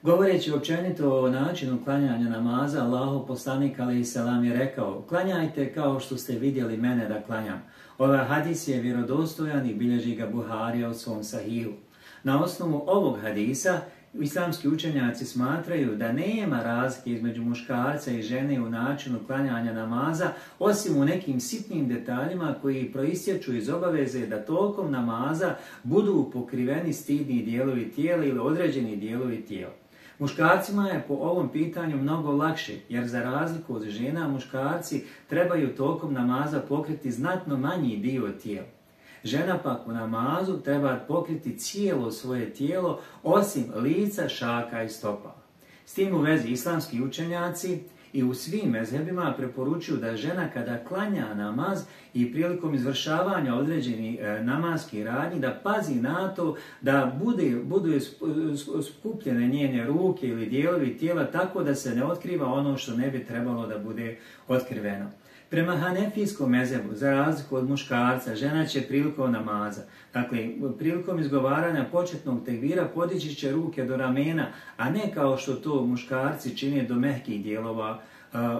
Govoreći općenito o načinu klanjanja namaza, Allahov poslanik alejhi selam je rekao: klanjajte kao što ste vidjeli mene da klanjam. Ovaj hadis je vjerodostojan i bilježi ga Buharija u svom sahihu. Na osnovu ovog hadisa islamski učenjaci smatraju da nema razlike između muškarca i žene u načinu klanjanja namaza, osim u nekim sitnim detaljima koji proistječu iz obaveze da tokom namaza budu pokriveni stidni dijelovi tijela ili određeni dijelovi tijela. Muškarcima je po ovom pitanju mnogo lakše, jer za razliku od žena, muškarci trebaju tokom namaza pokriti znatno manji dio tijela. Žena pak u namazu treba pokriti cijelo svoje tijelo, osim lica, šaka i stopala. S tim u vezi islamski učenjaci i u svim mezhebima preporučuju da žena kada klanja namaz i prilikom izvršavanja određenih namazskih radnji da pazi na to da budu skupljene njene ruke ili dijelovi tijela tako da se ne otkriva ono što ne bi trebalo da bude otkriveno. Prema hanefijskom mezhebu, za razliku od muškarca, žena će prilikom namaza, dakle, prilikom izgovaranja početnog tekbira podići će ruke do ramena, a ne kao što to muškarci čine do mehkih dijelova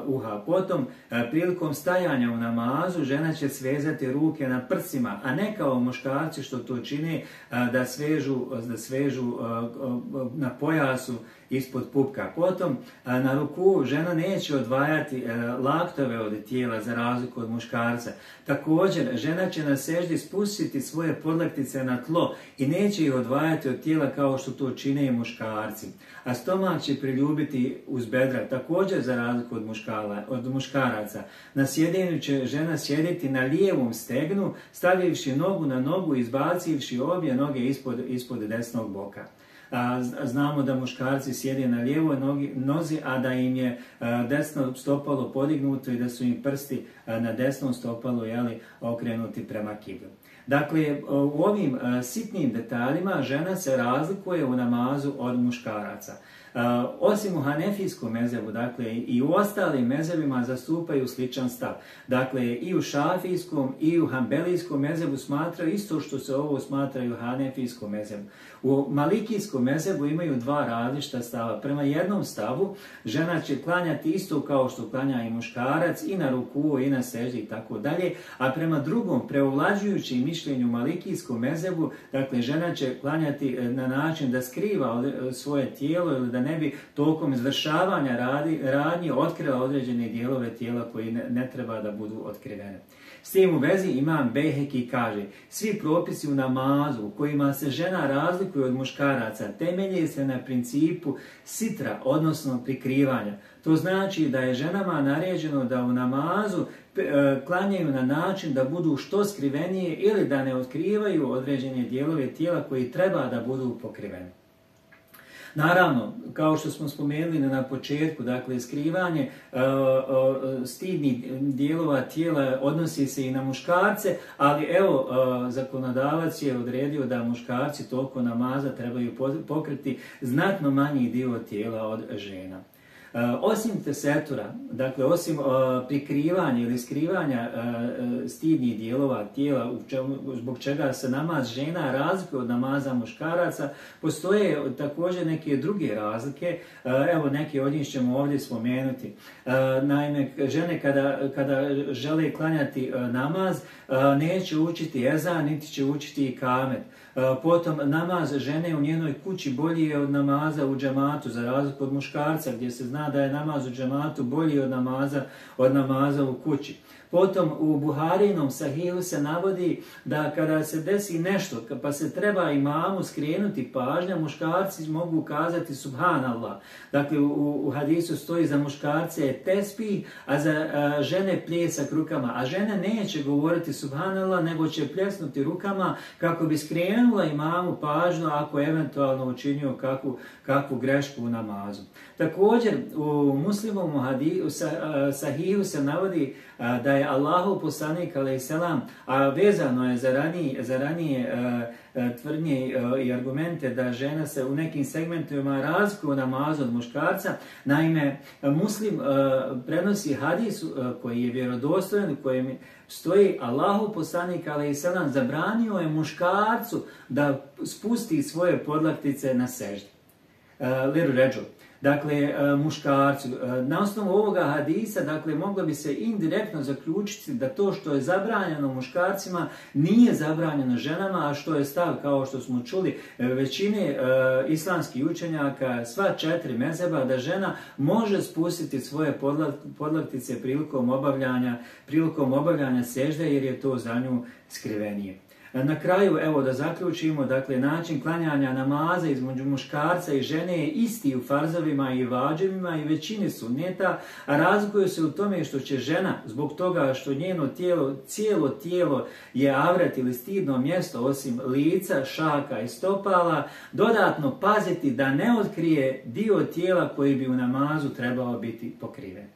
uha. Potom, prilikom stajanja u namazu, žena će svezati ruke na prsima, a ne kao muškarci što to čine da svežu na pojasu ispod pupka. Potom, na ruku žena neće odvajati laktove od tijela za razliku od muškarca. Također, žena će na seždi spustiti svoje podlaktice na tlo i neće ih odvajati od tijela kao što to čine i muškarci. A stomak će priljubiti uz bedra, također za razliku od muškaraca. Na sjedenju će žena sjediti na lijevom stegnu, stavivši nogu na nogu i izbacivši obje noge ispod desnog boka. Znamo da muškarci sjede na lijevoj nozi, a da im je desno stopalo podignuto i da su im prsti na desnom stopalu okrenuti prema kibli. Dakle, u ovim sitnim detaljima žena se razlikuje u namazu od muškaraca. Osim u hanefijskom mezhebu, dakle i u ostalim mezhebima zastupaju sličan stav. Dakle, i u šafijskom i u hanbelijskom mezhebu smatraju isto što se ovo smatraju u hanefijskom mezhebu. U malikijskom mezhebu imaju dva različita stava. Prema jednom stavu žena će klanjati isto kao što klanja i muškarac, i na ruku, i na seždi i tako dalje, a prema drugom preovlađujućem mišljenju malikijskom mezhebu, dakle žena će klanjati na način da skriva svoje tijelo ili da ne bi tokom izvršavanja radnji otkrila određene dijelove tijela koji ne treba da budu otkrivene. S tim u vezi imam Bejheki kaže: svi propisi u namazu u kojima se žena razlikuje od muškaraca temelje se na principu sitra, odnosno prikrivanja. To znači da je ženama naređeno da u namazu klanjaju na način da budu što skrivenije ili da ne otkrivaju određene dijelove tijela koji treba da budu pokriveni. Naravno, kao što smo spomenuli na početku, dakle, skrivanje stidnih dijelova tijela odnosi se i na muškarce, ali evo, zakonodavac je odredio da muškarci toliko namaza trebaju pokriti znatno manji dio tijela od žena. Osim tesetura, dakle osim prikrivanja ili skrivanja stidnih dijelova tijela zbog čega se namaz žena razlikuje od namaza muškaraca, postoje također neke druge razlike, evo neke od njih ćemo ovdje spomenuti. Naime, žene kada žele klanjati namaz neće učiti ezan, niti će učiti ikamet. Potom namaz žene u njenoj kući bolji je od namaza u džematu, za razliku od muškarca gdje se zna da je namaz u džematu bolji od namaza u kući. Potom u Buharinom sahihu se navodi da kada se desi nešto pa se treba imamu skrenuti pažnja, muškarci mogu kazati subhanallah. Dakle, u hadisu stoji za muškarce je tesbih, a za žene pljesak rukama. A žene neće govoriti subhanallah, nego će pljesnuti rukama kako bi skrenula imamu pažnju ako je eventualno učinio kakvu grešku u namazu. Također, u Muslimovom sahihu se navodi da je Allahov poslanik alejhi selam, a vezano je za ranije tvrdnje i argumente da žena se u nekim segmentima razlikuje u namazu od muškarca. Naime, Muslim prenosi hadis koji je vjerodostojan, u kojem stoji Allahov poslanik alejhi selam zabranio je muškarcu da spusti svoje podlaktice na seždi. liru ređu. Dakle, muškarcu. Na osnovu ovoga hadisa, dakle, moglo bi se indirektno zaključiti da to što je zabranjeno muškarcima nije zabranjeno ženama, a što je stav, kao što smo čuli, većine islamskih učenjaka, sva 4 mezheba, da žena može spustiti svoje podlaktice prilikom obavljanja sežde, jer je to za nju skrivenije. Na kraju, evo da zaključimo, dakle, način klanjanja namaza između muškarca i žene je isti u farzovima i vađevima i većini sunneta, a razlikuje se u tome što će žena, zbog toga što njeno cijelo tijelo je avret ili stidno mjesto, osim lica, šaka i stopala, dodatno paziti da ne otkrije dio tijela koji bi u namazu trebao biti pokriven.